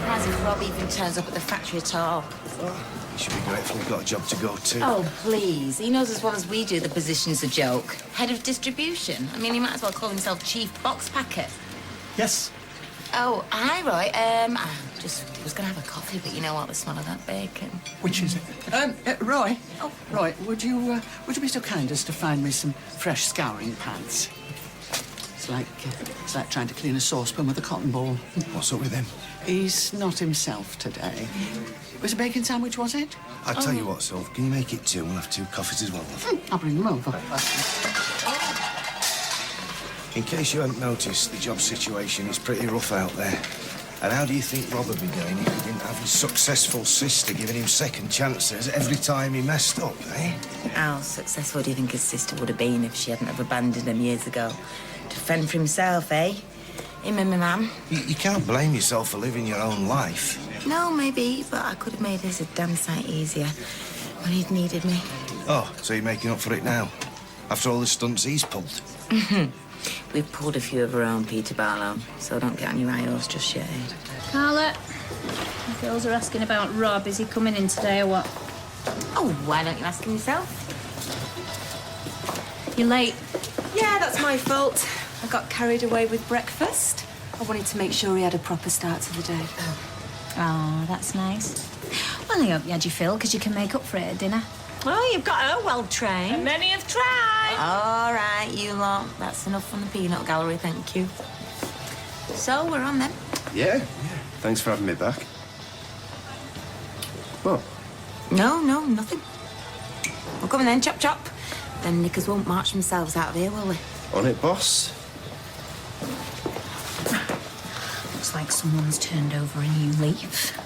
surprised if Rob even turns up at the factory at all. Oh, you should be grateful we've got a job to go to. Oh, please. He knows as well as we do the position's a joke. Head of distribution. I mean, he might as well call himself chief box packer. Yes. Oh, hi, Roy. I just was going to have a coffee, but you know what? The smell of that bacon. Which is it? Roy. Oh, Roy, would you be so kind as to find me some fresh scouring pads? It's like trying to clean a saucepan with a cotton ball. What's up with him? He's not himself today. It was a bacon sandwich, was it? I'll tell you what, Soph, can you make it two? We'll have 2 coffees as well, love. I'll bring them over. In case you haven't noticed, the job situation is pretty rough out there. And how do you think Rob would be going if he didn't have his successful sister giving him second chances every time he messed up, eh? How successful do you think his sister would have been if she hadn't have abandoned him years ago? To fend for himself, eh? Him and my mum. You can't blame yourself for living your own life. No, maybe, but I could have made his a damn sight easier when he'd needed me. Oh, so you're making up for it now? After all the stunts he's pulled? We've pulled a few of our own, Peter Barlow, so don't get on your high horse just yet, eh? Carla, the girls are asking about Rob. Is he coming in today or what? Oh, why don't you ask him yourself? You're late. Yeah, that's my fault. I got carried away with breakfast. I wanted to make sure he had a proper start to the day. Oh, that's nice. Well, I hope you had your fill, because you can make up for it at dinner. Oh, you've got her well trained. And many have tried. All right, you lot. That's enough from the peanut gallery, thank you. So, we're on then. Yeah. Thanks for having me back. What? No, nothing. We're coming then, chop, chop. Then knickers won't march themselves out of here, will they? On it, boss. Looks like someone's turned over a new leaf.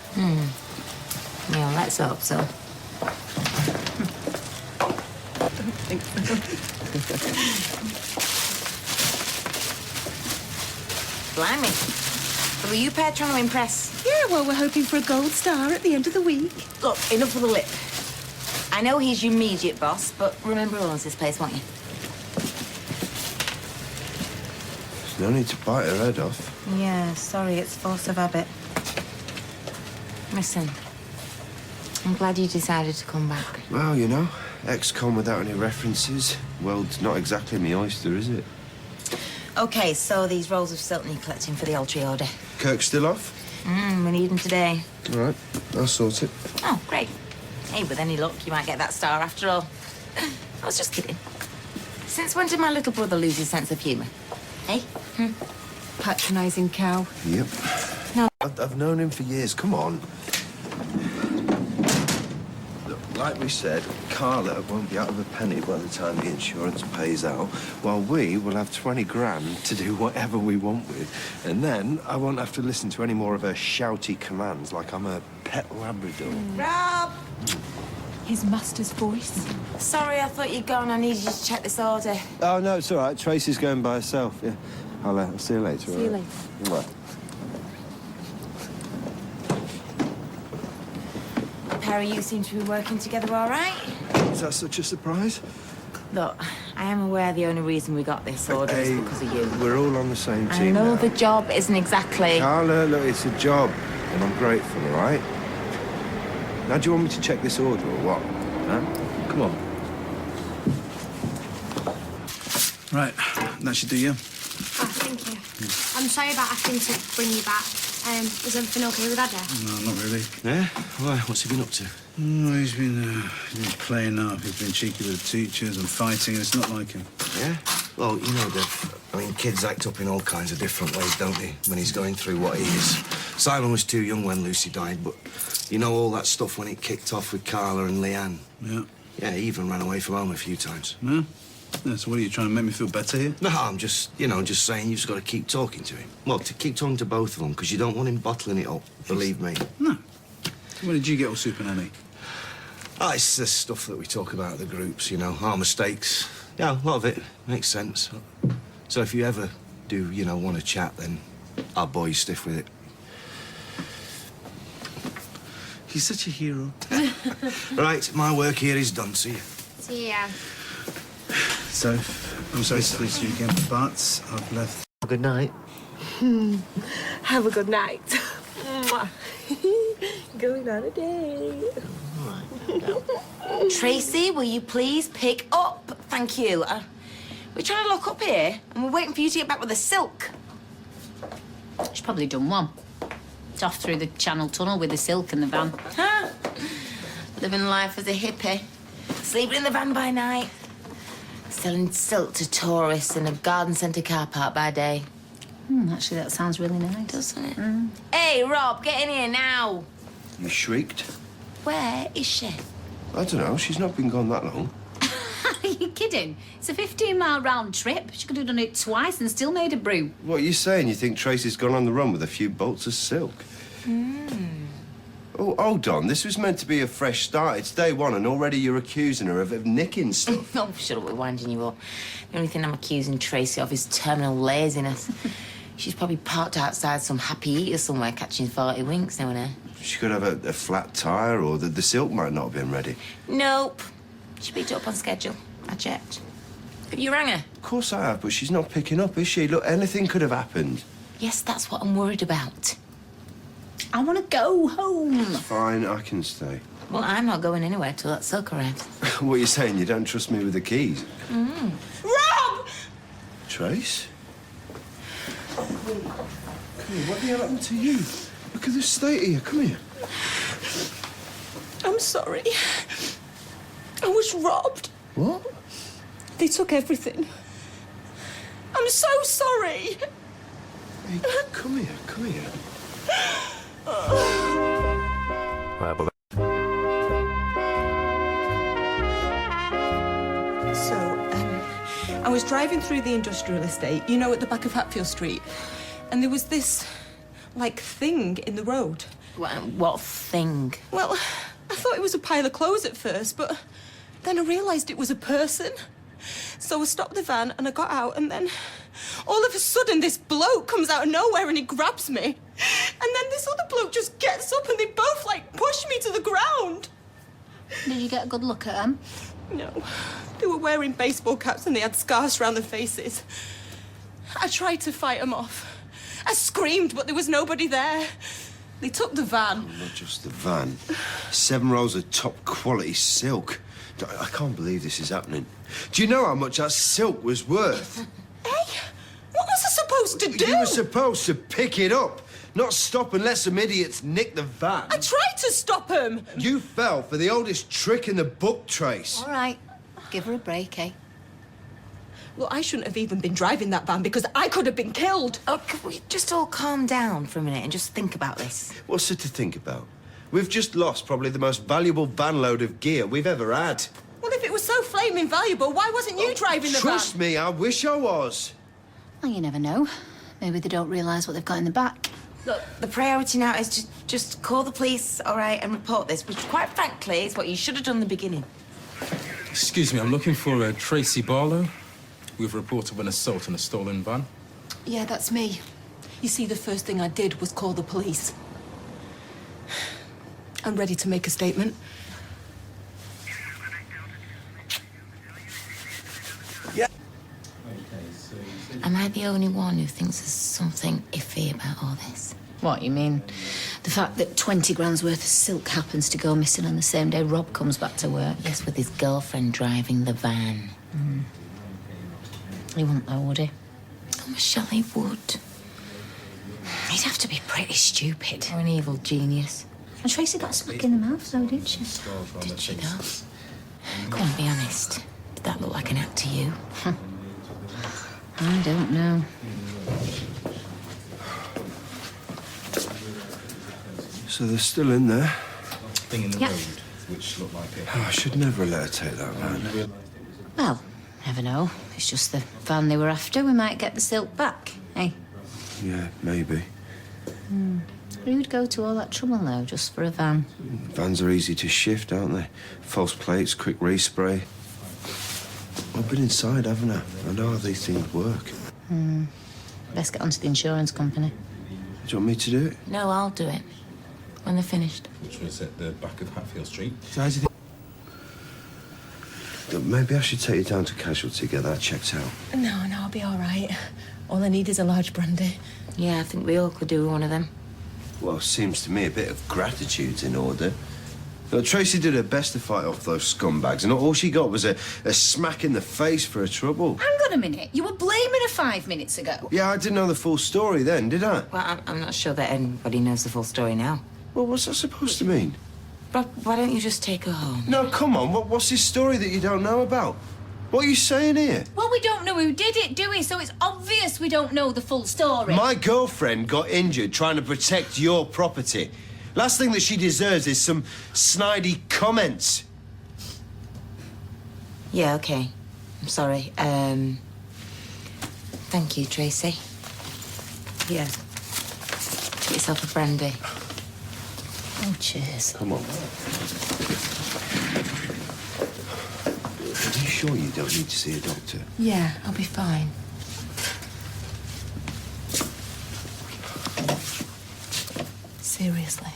Yeah, let's hope so. Blimey. Were you pair trying to impress? Yeah, well, we're hoping for a gold star at the end of the week. Look, enough of the lip. I know he's your immediate boss, but remember who owns this place, won't you? There's no need to bite her head off. Yeah, sorry, it's force of habit. Listen, I'm glad you decided to come back. Well, you know, ex-con without any references. World's not exactly my oyster, is it? OK, so these rolls of silk need collecting for the Altry order. Kirk's still off? We need them today. All right, I'll sort it. Oh, great. Hey, with any luck, you might get that star after all. I was just kidding. Since when did my little brother lose his sense of humour? Hey? Patronising cow. Yep. No. I've known him for years. Come on. Look, like we said, Carla won't be out of a penny by the time the insurance pays out, while we will have 20 grand to do whatever we want with. And then I won't have to listen to any more of her shouty commands like I'm a pet Labrador. Rob! His master's voice. Sorry, I thought you'd gone. I needed you to check this order. Oh, no, it's all right. Tracy's going by herself, yeah. I'll see you later. See you later. Right. The pair of you seem to be working together all right. Is that such a surprise? Look, I am aware the only reason we got this order is because of you. We're all on the same I team know now. the job isn't exactly... Carla, look, it's a job, and I'm grateful, all right? Now, do you want me to check this order or what? Huh? Come on. Right, that should do you. Oh, thank you. I'm sorry about having to bring you back. Is everything okay with Ada? No, not really. Yeah? Why? What's he been up to? Oh, he's been playing up. He's been cheeky with the teachers and fighting, and it's not like him. Yeah? Well, you know, Dev, I mean, kids act up in all kinds of different ways, don't they, when he's going through what he is. Simon was too young when Lucy died, but you know all that stuff when it kicked off with Carla and Leanne? Yeah. Yeah, he even ran away from home a few times. Yeah? Yeah, so what are you trying to make me feel better here? No, I'm just, just saying you've just got to keep talking to him. Well, to keep talking to both of them, because you don't want him bottling it up, believe me. No. When did you get all super nanny? Oh, it's the stuff that we talk about at the groups, our mistakes. Yeah, a lot of it makes sense. So if you ever do, want to chat, then our boy's stiff with it. He's such a hero. Right, my work here is done. See you. See ya. So, I'm sorry to lose you again, but I've left. Good night. Have a good night. Going on a date. Tracy, will you please pick up? Thank you. We're trying to lock up here, and we're waiting for you to get back with the silk. She's probably done one. It's off through the Channel Tunnel with the silk and the van. Huh? Living life as a hippie. Sleeping in the van by night. Selling silk to tourists in a garden centre car park by day. Actually, that sounds really nice. Doesn't it? Hey, Rob, get in here now. You shrieked? Where is she? I don't know. She's not been gone that long. Are you kidding? It's a 15-mile round trip. She could have done it twice and still made a brew. What are you saying? You think Tracy's gone on the run with a few bolts of silk? Oh, hold on. This was meant to be a fresh start. It's day one, and already you're accusing her of nicking stuff. Oh, shut up, we're winding you up. The only thing I'm accusing Tracy of is terminal laziness. She's probably parked outside some happy eater somewhere catching 40 winks now and then. She could have a flat tyre, or the silk might not have been ready. Nope. She picked it up on schedule. I checked. Have you rang her? Of course I have, but she's not picking up, is she? Look, anything could have happened. Yes, that's what I'm worried about. I want to go home. Fine, I can stay. Well, I'm not going anywhere till that silk arrives. What are you saying? You don't trust me with the keys? Rob! Trace? Come here, what the hell happened to you? Look at the state of you. Come here. I'm sorry. I was robbed. What? They took everything. I'm so sorry. Hey, come here, come here. I was driving through the industrial estate, you know, at the back of Hatfield Street, and there was this, like, thing in the road. What thing? Well, I thought it was a pile of clothes at first, but then I realised it was a person. So I stopped the van and I got out, and then all of a sudden this bloke comes out of nowhere and he grabs me. And then this other bloke just gets up and they both, like, push me to the ground. Did you get a good look at them? No. They were wearing baseball caps and they had scars around their faces. I tried to fight them off. I screamed, but there was nobody there. They took the van. Oh, not just the van. 7 rolls of top-quality silk. I can't believe this is happening. Do you know how much that silk was worth? Hey, what was I supposed to do? You were supposed to pick it up, not stop and let some idiots nick the van. I tried to stop him. You fell for the oldest trick in the book, Trace. All right. Give her a break, eh? Well, I shouldn't have even been driving that van because I could have been killed. Oh, can we just all calm down for a minute and just think about this? What's there to think about? We've just lost probably the most valuable van load of gear we've ever had. Well, if it was so flaming valuable, why wasn't you driving the van? Trust me, I wish I was. Well, you never know. Maybe they don't realise what they've got in the back. Look, the priority now is to just call the police, all right, and report this, which, quite frankly, is what you should have done in the beginning. Excuse me, I'm looking for Tracy Barlow. We've reported an assault in a stolen van. Yeah, that's me. You see, the first thing I did was call the police. I'm ready to make a statement. Am I the only one who thinks there's something iffy about all this? What, you mean the fact that 20 grand's worth of silk happens to go missing on the same day Rob comes back to work? Yes, with his girlfriend driving the van. He wouldn't though, would he? Oh, Michelle, he would. He'd have to be pretty stupid. Or an evil genius. And Tracy got smack in the mouth, though, didn't she? Did she though? Come on, be honest. Did that look like an act to you? I don't know. So they're still in there? Thing in the Yeah. road, which looked like it. Oh, I should never let her take that van. Well, never know. It's just the van they were after. We might get the silk back, eh? Yeah, maybe. Who'd go to all that trouble, though, just for a van? Vans are easy to shift, aren't they? False plates, quick respray. I've been inside, haven't I? I know how these things work. Best get onto the insurance company. Do you want me to do it? No, I'll do it. When they're finished. Which was at the back of Hatfield Street. So how do you think... Look, maybe I should take you down to Casualty, get that checked out. No, I'll be all right. All I need is a large brandy. Yeah, I think we all could do with one of them. Well, seems to me a bit of gratitude's in order. Look, Tracy did her best to fight off those scumbags, and all she got was a smack in the face for her trouble. Hang on a minute. You were blaming her 5 minutes ago. Yeah, I didn't know the full story then, did I? Well, I'm not sure that anybody knows the full story now. Well, what's that supposed to mean? Rob, why don't you just take her home? No, come on. What's this story that you don't know about? What are you saying here? Well, we don't know who did it, do we? So it's obvious we don't know the full story. My girlfriend got injured trying to protect your property. Last thing that she deserves is some snidey comments. Yeah, okay. I'm sorry. Thank you, Tracy. Here. Get yourself a brandy. Oh, cheers. Come on. Are you sure you don't need to see a doctor? Yeah, I'll be fine. Seriously.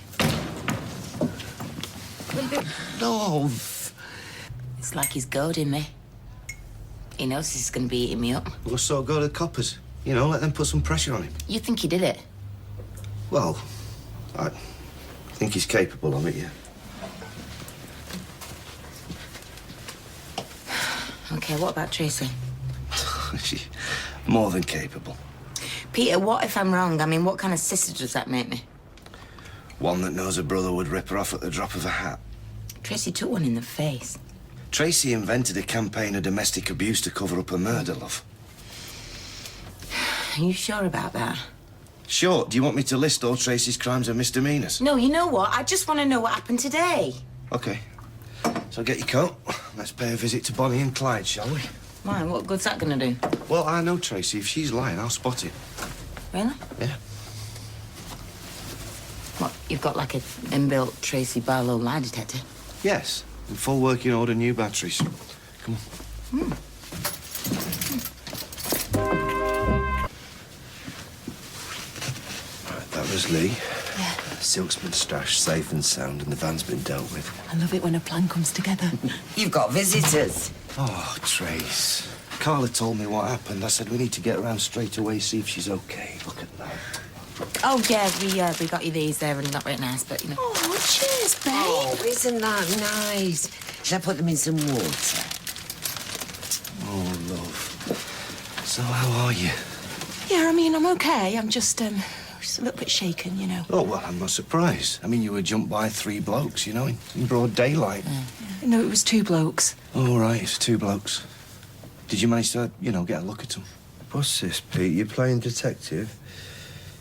Love. It's like he's goading me. He knows he's going to be eating me up. Well, so go to the coppers. You know, let them put some pressure on him. You think he did it? Well, I think he's capable of it, yeah. Okay, what about Tracy? She's more than capable. Peter, what if I'm wrong? I mean, what kind of sister does that make me? One that knows her brother would rip her off at the drop of a hat. Tracy took one in the face. Tracy invented a campaign of domestic abuse to cover up a murder, love. Are you sure about that? Sure. Do you want me to list all Tracy's crimes and misdemeanors? No, you know what? I just want to know what happened today. OK. So get your coat. Let's pay a visit to Bonnie and Clyde, shall we? Why? What good's that going to do? Well, I know Tracy. If she's lying, I'll spot it. Really? Yeah. What, you've got like an inbuilt Tracy Barlow lie detector? Yes. In full working order, new batteries. Come on. Right, that was Lee. Yeah. Silk's been stashed safe and sound, and the van's been dealt with. I love it when a plan comes together. You've got visitors. Oh, Trace. Carla told me what happened. I said we need to get around straight away, see if she's okay. Look at that. Oh, yeah, we got you these. They're really not very nice, but, you know. Oh, cheers, babe. Oh, isn't that nice? Shall I put them in some water? Oh, love. So how are you? Yeah, I mean, I'm okay. I'm just a little bit shaken, you know. Oh, well, I'm not surprised. I mean, you were jumped by 3 blokes, you know, in broad daylight. Yeah. No, it was 2 blokes. Oh, right, it's 2 blokes. Did you manage to, you know, get a look at them? What's this, Pete? You're playing detective?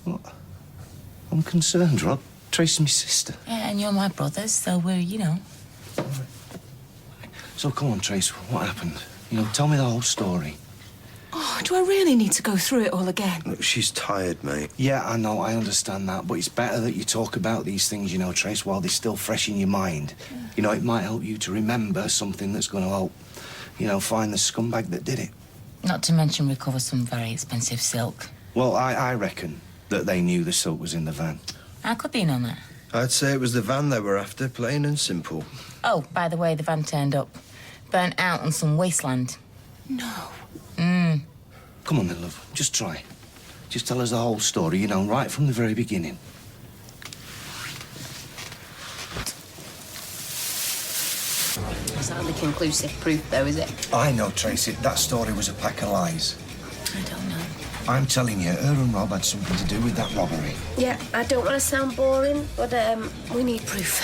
What? I'm concerned, Rob. Tracy's my sister. Yeah, and you're my brothers, so we're, you know. So come on, Trace, what happened? You know, tell me the whole story. Oh, do I really need to go through it all again? Look, she's tired, mate. Yeah, I know, I understand that, but it's better that you talk about these things, you know, Trace, while they're still fresh in your mind. Yeah. You know, it might help you to remember something that's going to help, you know, find the scumbag that did it. Not to mention recover some very expensive silk. Well, I reckon that they knew the silk was in the van. How could they know that? I'd say it was the van they were after, plain and simple. Oh, by the way, the van turned up. Burnt out on some wasteland. No. Come on then, love. Just try. Just tell us the whole story, you know, right from the very beginning. It's hardly conclusive proof, though, is it? I know, Tracy. That story was a pack of lies. I don't know. I'm telling you, her and Rob had something to do with that robbery. Yeah, I don't want to sound boring, but we need proof.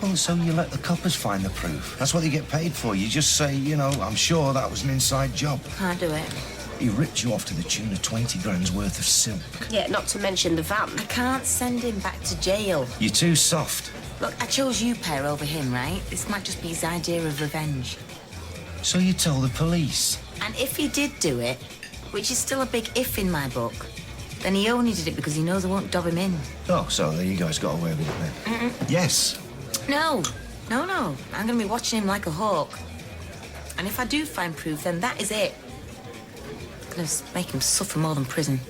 Well, so you let the coppers find the proof. That's what they get paid for. You just say, you know, I'm sure that was an inside job. Can't do it. He ripped you off to the tune of 20 grand's worth of silk. Yeah, not to mention the van. I can't send him back to jail. You're too soft. Look, I chose you pair over him, right? This might just be his idea of revenge. So you told the police? And if he did do it, which is still a big if in my book, then he only did it because he knows I won't dob him in. Oh, so there you go. He's got away with it then. Yes. No. I'm going to be watching him like a hawk. And if I do find proof, then that is it. I'm going to make him suffer more than prison.